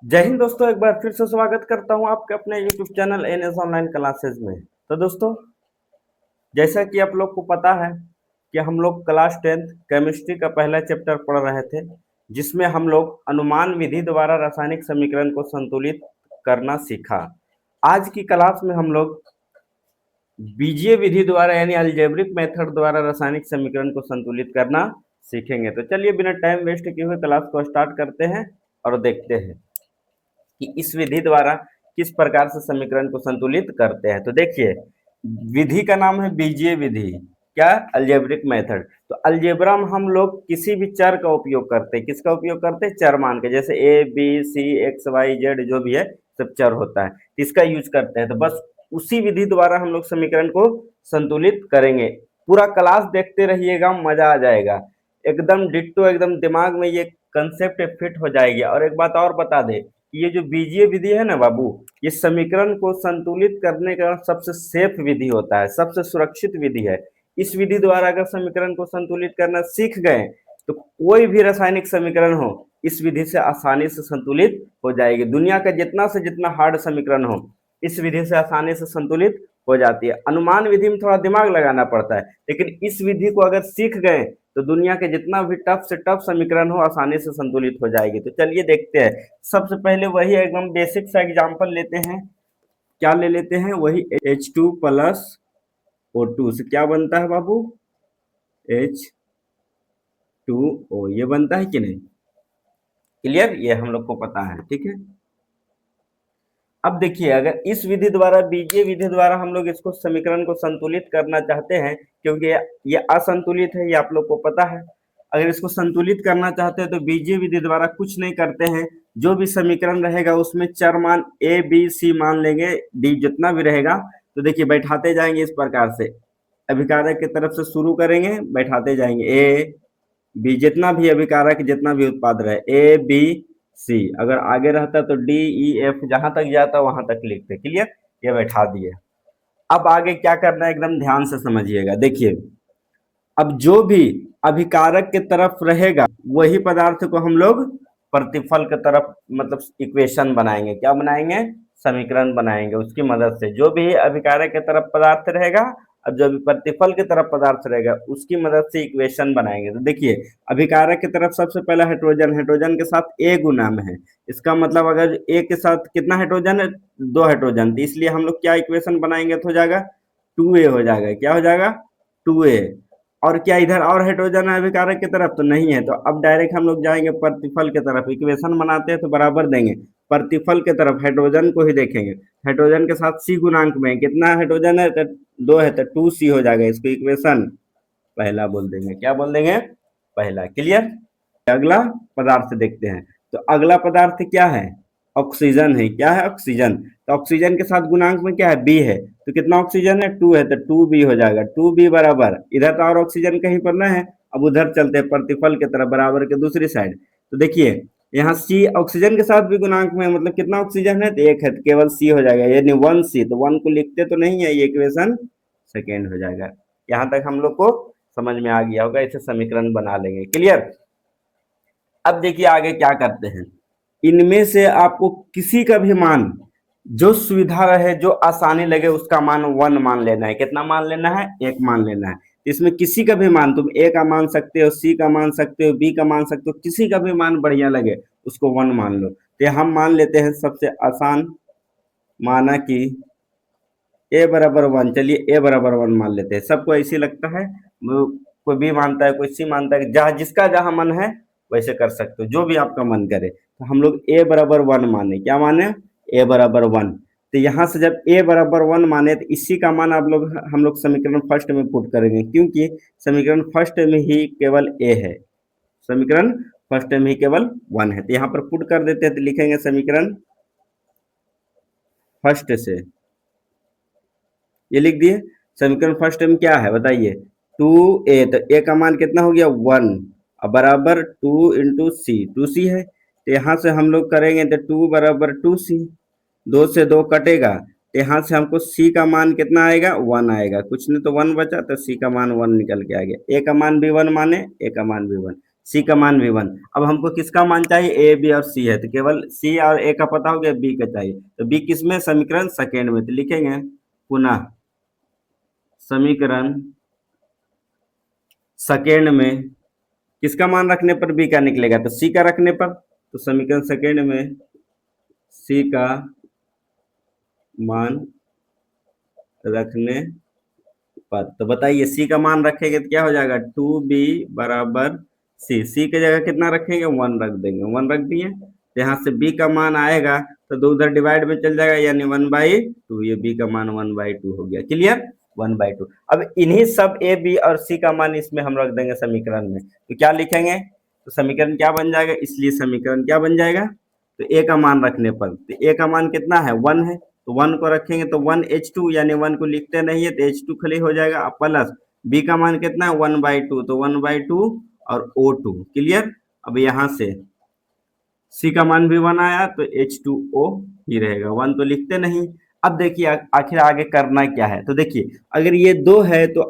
जय हिंद दोस्तों, एक बार फिर से स्वागत करता हूं आपके अपने YouTube channel NS online classes में। तो दोस्तों, जैसा कि आप लोग को पता है कि हम लोग क्लास 10th केमिस्ट्री का पहला चैप्टर पढ़ रहे थे, जिसमें हम लोग अनुमान विधि द्वारा रासायनिक समीकरण को संतुलित करना सीखा। आज की क्लास में हम लोग बीजीय विधि द्वारा यानी अलजेब्रिक मेथड द्वारा रासायनिक समीकरण को संतुलित करना सीखेंगे। तो चलिए बिना टाइम वेस्ट किए हुए क्लास को स्टार्ट करते हैं और देखते हैं कि इस विधि द्वारा किस प्रकार से समीकरण को संतुलित करते हैं। तो देखिए, विधि का नाम है बीजीय विधि। क्या? Algebraic method. तो अलजेब्रा में हम लोग किसी भी चर का उपयोग करते हैं। किसका उपयोग करते हैं? चर मान के, जैसे A B C X Y Z जो भी है सब चर होता है, इसका यूज करते हैं। तो बस उसी विधि द्वारा हम लोग समीकरण को संतुलित करेंगे। पूरा क्लास देखते रहिएगा, मजा आ जाएगा एकदम डिट्टो, एकदम दिमाग में ये कंसेप्ट फिट हो जाएगी। और एक बात और बता दे, ये जो बीजीय विधि है ना बाबू, ये समीकरण को संतुलित करने का सबसे सेफ विधि होता है, सबसे सुरक्षित विधि है। इस विधि द्वारा अगर समीकरण को संतुलित करना सीख गए तो कोई भी रासायनिक समीकरण हो इस विधि से आसानी से संतुलित हो जाएगी। दुनिया का जितना से जितना हार्ड समीकरण हो इस विधि से आसानी से संतुलित हो जाती है। अनुमान विधि में थोड़ा दिमाग लगाना पड़ता है, लेकिन इस विधि को अगर सीख गए तो दुनिया के जितना भी टफ से टफ समीकरण हो आसानी से संतुलित हो जाएगी। तो चलिए देखते हैं। सबसे पहले वही एकदम बेसिक सा एग्जांपल लेते हैं। क्या ले लेते हैं? वही H2 प्लस O2 से क्या बनता है बाबू? H2O। ये बनता है कि नहीं? क्लियर? ये हम लोग को पता है, ठीक है। अब देखिए, अगर इस विधि द्वारा, बीजीय विधि द्वारा हम लोग इसको समीकरण को संतुलित करना चाहते हैं, क्योंकि ये असंतुलित है, ये आप लोग को पता है। अगर इसको संतुलित करना चाहते हैं तो बीजीय विधि द्वारा कुछ नहीं करते हैं। जो भी समीकरण रहेगा उसमें चर मान ए बी सी मान लेंगे, डी जितना भी रहेगा। तो देखिए, बैठाते जाएंगे इस प्रकार से, अभिकारक की तरफ से शुरू करेंगे, बैठाते जाएंगे ए बी, जितना भी अभिकारक जितना भी उत्पाद रहे, ए बी सी। अगर आगे रहता तो डी ई एफ, जहां तक जाता वहां तक लिखते। क्लियर? ये बैठा दिए। अब आगे क्या करना है एकदम ध्यान से समझिएगा। देखिए, अब जो भी अभिकारक के तरफ रहेगा वही पदार्थ को हम लोग प्रतिफल के तरफ मतलब इक्वेशन बनाएंगे। क्या बनाएंगे? समीकरण बनाएंगे। उसकी मदद से जो भी अभिकारक के तरफ पदार्थ रहेगा और जो भी प्रतिफल की तरफ पदार्थ रहेगा उसकी मदद से इक्वेशन बनाएंगे। तो देखिए, अभिकारक की तरफ सबसे पहला हाइड्रोजन, हाइड्रोजन के साथ ए गुना में है। इसका मतलब अगर ए के साथ कितना हाइड्रोजन है? 2 हाइड्रोजन। तो इसलिए हम लोग क्या इक्वेशन बनाएंगे तो हो जाएगा 2a हो जाएगा। क्या हो जाएगा? 2a। और क्या इधर और हाइड्रोजन है अभिकारक की तरफ? तो नहीं है। तो अब डायरेक्ट हम लोग जाएंगे प्रतिफल की तरफ। इक्वेशन बनाते हैं तो बराबर देंगे, प्रतिफल की तरफ हाइड्रोजन को ही देखेंगे। हाइड्रोजन के साथ सी गुणांक में कितना हाइड्रोजन है? तो 2 है, तो 2c हो जाएगा। इसको इक्वेशन पहला बोल देंगे। क्या बोल देंगे? पहला। क्लियर? अगला पदार्थ देखते हैं। तो अगला पदार्थ क्या है? ऑक्सीजन है। क्या है? ऑक्सीजन। तो ऑक्सीजन के साथ गुणांक में क्या है? बी है। तो कितना ऑक्सीजन है? 2 है, तो 2b हो जाएगा। 2b बराबर, इधर तो और ऑक्सीजन कहीं पर ना है। अब उधर चलते हैं प्रतिफल की तरफ, बराबर के दूसरी साइड। तो देखिए, यहाँ सी ऑक्सीजन के साथ भी गुणांक में, मतलब कितना ऑक्सीजन है? तो 1 है, तो केवल सी हो जाएगा, यानी 1c। तो 1 को लिखते तो नहीं है, ये इक्वेशन सेकेंड हो जाएगा। यहाँ तक हम लोग को समझ में आ गया होगा। इसे समीकरण बना लेंगे। क्लियर? अब देखिए आगे क्या करते हैं। इनमें से आपको किसी का भी मान, जो सुविधा रहे, जो आसानी लगे, उसका मान 1 मान लेना है। कितना मान लेना है? 1 मान लेना है। इसमें किसी का भी मान, तुम ए का मान सकते हो, सी का मान सकते हो, बी का मान सकते हो, किसी का भी मान बढ़िया लगे उसको 1 मान लो। तो हम मान लेते हैं सबसे आसान, माना कि ए बराबर 1। चलिए ए बराबर 1 मान लेते हैं। सबको ऐसे लगता है, कोई बी मानता है, कोई सी मानता है, जहाँ जिसका जहाँ मन है वैसे कर सकते हो, जो भी आपका मन करे। तो हम लोग ए बराबर 1 माने। क्या माने? ए बराबर 1। तो यहाँ से जब ए बराबर 1 माने तो इसी का मान आप लोग, हम लोग समीकरण फर्स्ट में पुट करेंगे, क्योंकि समीकरण फर्स्ट में ही केवल ए है। समीकरण फर्स्ट में ही केवल 1 है। तो यहाँ पर पुट कर देते हैं, तो लिखेंगे समीकरण फर्स्ट से। ये लिख दिए। समीकरण फर्स्ट में क्या है बताइए? 2a। तो a का मान कितना हो गया? 1। अब बराबर 2 इंटू सी, 2c है। तो यहाँ से हम लोग करेंगे तो 2 बराबर 2c, 2 से 2 कटेगा। तो यहाँ से हमको c का मान कितना आएगा? 1 आएगा। कुछ नहीं तो 1 बचा, तो c का मान 1 निकल के आ गया। a का मान भी 1 माने, a का मान भी 1। सी का मान भी 1। अब हमको किसका मान चाहिए, ए बी और सी है तो केवल सी और ए का पता हो गया, बी का चाहिए। तो बी किस में, समीकरण सेकेंड में, तो लिखेंगे पुनः समीकरण सेकेंड में किसका मान रखने पर बी का निकलेगा, तो सी का रखने पर। तो समीकरण सेकेंड में सी का मान रखने पर, तो बताइए सी का मान रखेंगे तो क्या हो जाएगा, 2b बराबर सी। सी की जगह कितना रखेंगे, 1 रख देंगे, 1 रख दिए तो यहाँ से b का मान आएगा तो दो उधर डिवाइड में चल जाएगा, यानी 1/2, ये b का मान 1/2 हो गया। क्लियर, 1/2। अब इन्हीं सब a b और c का मान इसमें हम रख देंगे समीकरण में, तो क्या लिखेंगे, तो समीकरण क्या बन जाएगा, इसलिए समीकरण क्या बन जाएगा, तो a का मान रखने पर, तो a का मान कितना है, 1 है, तो 1 को रखेंगे तो 1H2, यानी 1 को लिखते नहीं है तो H2 खाली हो जाएगा, प्लस b का मान कितना है 1/2, तो 1/2 और O2। क्लियर। अब यहाँ से c का मान भी 1 आया तो H2O ही रहेगा, 1 तो लिखते नहीं। अब देखिए आखिर आगे करना क्या है, तो देखिए अगर ये 2 है तो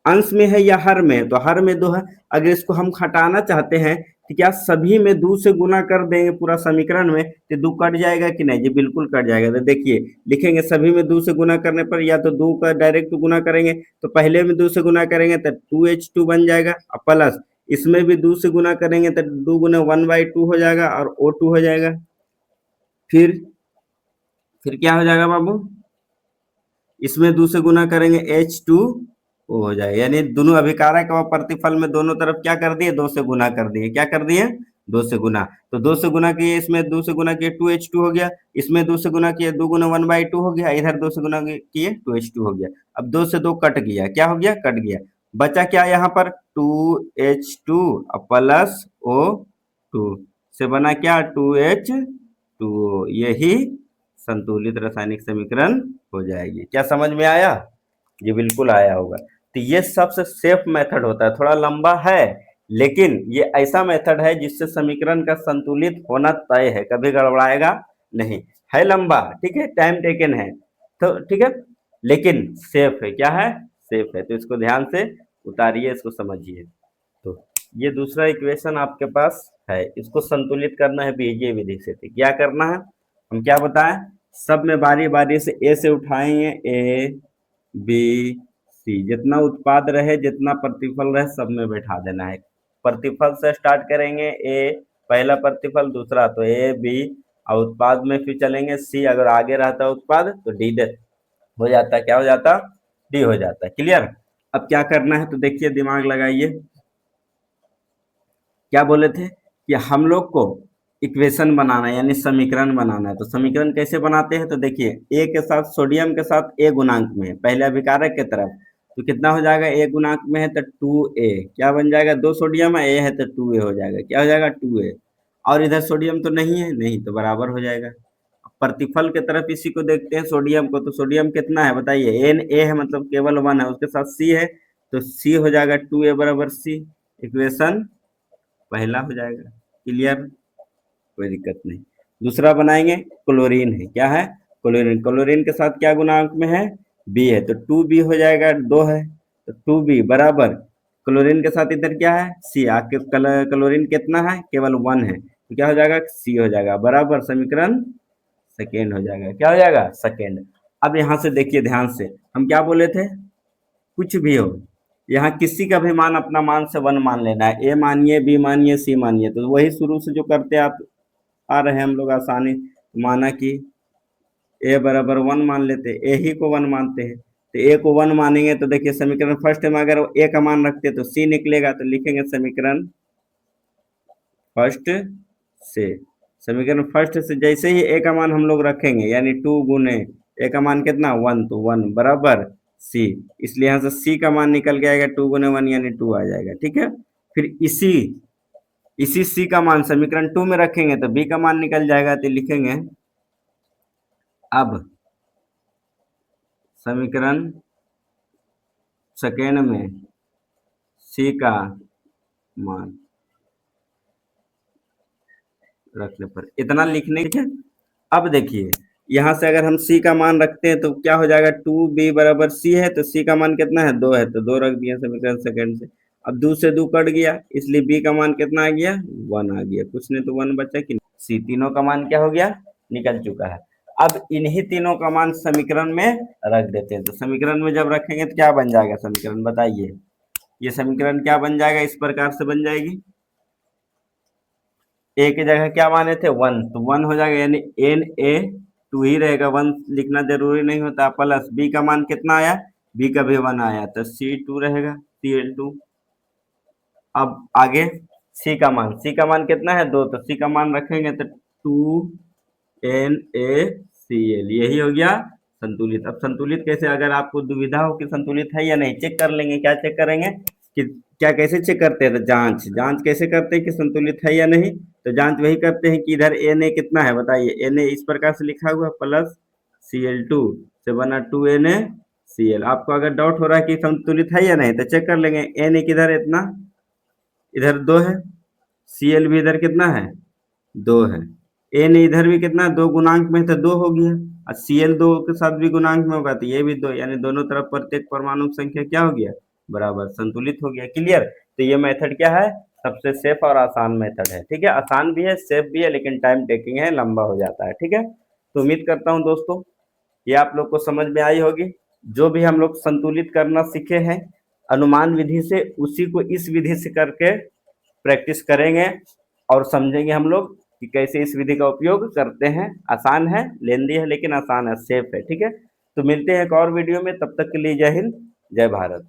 अंश में है या हर में है, तो हर में 2 है। अगर इसको हम हटाना चाहते हैं तो क्या सभी में 2 से गुना कर देंगे पूरा समीकरण में, तो 2 कट जाएगा कि नहीं, जी बिल्कुल कट जाएगा। तो देखिए लिखेंगे सभी में 2 से गुना करने पर, या तो 2 का डायरेक्ट गुना करेंगे तो पहले में 2 से गुना करेंगे तो 2H2 बन जाएगा, और प्लस इसमें भी 2 से गुना करेंगे तो 2 गुना 1/2 हो जाएगा और O2 हो जाएगा। फिर क्या हो जाएगा बाबू, इसमें 2 से गुना करेंगे H2O हो जाएगा, यानी दोनों अभिकारक और प्रतिफल में दोनों तरफ क्या कर दिए, 2 से गुना कर दिए। क्या कर दिए, 2 से गुना। तो 2 से गुना किए, इसमें 2 से गुना किए 2H2 हो गया, इसमें 2 से गुना किए 2 गुना 1/2 हो गया, इधर 2 से गुना किए 2H2 हो गया। अब 2 से 2 कट गया, क्या हो गया, कट गया। बचा क्या यहाँ पर, 2H2 प्लस O2 से बना क्या, 2H2O। यही संतुलित रासायनिक समीकरण हो जाएगी। क्या समझ में आया, ये बिल्कुल आया होगा। तो ये सबसे सेफ मेथड होता है, थोड़ा लंबा है लेकिन ये ऐसा मेथड है जिससे समीकरण का संतुलित होना तय है, कभी गड़बड़ाएगा नहीं। है लंबा, ठीक है, टाइम टेकन है, तो ठीक है, लेकिन सेफ है। क्या है, सेफ है। तो इसको ध्यान से उतारिए, इसको समझिए। तो ये दूसरा इक्वेशन आपके पास है, इसको संतुलित करना है बीजीय विधि से। तो क्या करना है, हम क्या बताएं, सब में बारी बारी से ए से उठाएंगे, ए बी सी, जितना उत्पाद रहे जितना प्रतिफल रहे सब में बैठा देना है। प्रतिफल से स्टार्ट करेंगे, ए पहला प्रतिफल, दूसरा तो ए बी, और उत्पाद में फिर चलेंगे सी, अगर आगे रहता है उत्पाद तो डी हो जाता है, क्या हो जाता, डी हो जाता है। क्लियर। अब क्या करना है, तो देखिए दिमाग लगाइए, क्या बोले थे कि हम लोग को इक्वेशन बनाना है, यानी समीकरण बनाना है। तो समीकरण कैसे बनाते हैं, तो देखिए ए के साथ सोडियम के साथ ए गुणांक में है, पहले अभिकारक के तरफ, तो कितना हो जाएगा, ए गुणांक में है तो 2a, क्या बन जाएगा, 2 सोडियम है, ए है तो 2a हो जाएगा। क्या हो जाएगा, 2a। और इधर सोडियम तो नहीं है, नहीं तो बराबर हो जाएगा। प्रतिफल के तरफ इसी को देखते हैं सोडियम को, तो सोडियम कितना है बताइए, एन ए है, मतलब केवल 1 है, उसके साथ सी है तो सी हो जाएगा 2a बराबर सी। इक्वेशन पहला हो जाएगा। क्लियर, कोई दिक्कत नहीं। दूसरा बनाएंगे, क्लोरीन है, क्या है, क्लोरीन। क्लोरीन के साथ क्या गुणांक में है, बी है, तो 2b हो जाएगा, 2 है तो 2b बराबर क्लोरीन के साथ इधर क्या है, सी। आके क्लोरीन कितना है, केवल 1 है, तो क्या हो जाएगा, सी हो जाएगा, बराबर समीकरण सेकेंड हो जाएगा। क्या हो जाएगा, सेकेंड। अब यहाँ से देखिए ध्यान से, हम क्या बोले थे, कुछ भी हो, यहाँ किसी का भी मान अपना मान से 1 मान लेना है, ए मानिए, बी मानिए, सी मानिए, तो वही शुरू से जो करते आप आ रहे हैं हम लोग आसानी, माना कि ए बराबर 1 मान लेते, ए ही को 1 मानते हैं, तो ए को 1 मानेंगे तो देखिए समीकरण फर्स्ट में अगर ए का मान रखते तो सी निकलेगा, तो लिखेंगे समीकरण फर्स्ट से। समीकरण फर्स्ट से जैसे ही ए का मान हम लोग रखेंगे, यानी 2 गुने ए का मान कितना, 1, तो 1 बराबर सी, इसलिए यहाँ से सी का मान निकल के आएगा 2 गुने 1 यानी 2 आ जाएगा। ठीक है, फिर इसी इसी सी का मान समीकरण 2 में रखेंगे तो बी का मान निकल जाएगा, तो लिखेंगे अब समीकरण सेकेंड में सी का मान रखने पर, इतना लिखने के। अब देखिए यहाँ से अगर हम सी का मान रखते हैं तो क्या हो जाएगा, 2b बराबर सी है, तो सी का मान कितना है, 2 है, तो 2 रख दिए समीकरण सेकेंड से। अब 2 से 2 कट गया, इसलिए बी का मान कितना आ गया, 1 आ गया। कुछ नहीं तो 1 बचा कि सी, तीनों का मान क्या हो गया, निकल चुका है। अब इन्हीं तीनों का मान समीकरण में रख देते हैं। तो समीकरण में जब रखेंगे तो क्या बन जाएगा समीकरण, बताइए। ये समीकरण क्या बन जाएगा, इस प्रकार से बन जाएगी। ए की जगह क्या माने थे, 1, तो 1 हो जाएगा, यानी एन ए 2 ही रहेगा, 1 लिखना जरूरी नहीं होता। प्लस बी का मान कितना आया, बी का भी 1 आया, तो C2 रहेगा, Cl2। अब आगे सी का मान कितना है, 2, तो सी का मान रखेंगे तो 2NaCl, यही हो गया संतुलित। अब संतुलित कैसे, अगर आपको दुविधा हो कि संतुलित है या नहीं, चेक कर लेंगे। क्या चेक करेंगे कि क्या, कैसे चेक करते हैं, तो जांच कैसे करते हैं कि संतुलित है या नहीं। तो जांच वही करते हैं कि इधर Na कितना है, बताइए। Na इस प्रकार से लिखा हुआ प्लस Cl2 से बना 2NaCl। आपको अगर डाउट हो रहा है कि संतुलित है या नहीं, तो चेक कर लेंगे। Na किधर है, इतना, इधर 2 है, Cl भी इधर कितना है, 2 है। एन इधर भी कितना, 2 गुणांक में, तो 2 हो गया। और Cl 2 के साथ भी गुणांक में होगा तो ये भी 2, यानी दोनों तरफ प्रत्येक परमाणु की संख्या क्या हो गया, बराबर, संतुलित हो गया। क्लियर। तो ये मेथड क्या है, सबसे सेफ और आसान मेथड है। ठीक है, आसान भी है, सेफ भी है, लेकिन टाइम टेकिंग है, लंबा हो जाता है। ठीक है, तो उम्मीद करता हूँ दोस्तों ये आप लोग को समझ में आई होगी। जो भी हम लोग संतुलित करना सीखे हैं अनुमान विधि से, उसी को इस विधि से करके प्रैक्टिस करेंगे और समझेंगे हम लोग कि कैसे इस विधि का उपयोग करते हैं। आसान है, लेंदी है, लेकिन आसान है, सेफ है। ठीक है, तो मिलते हैं एक और वीडियो में, तब तक के लिए जय हिंद, जय भारत।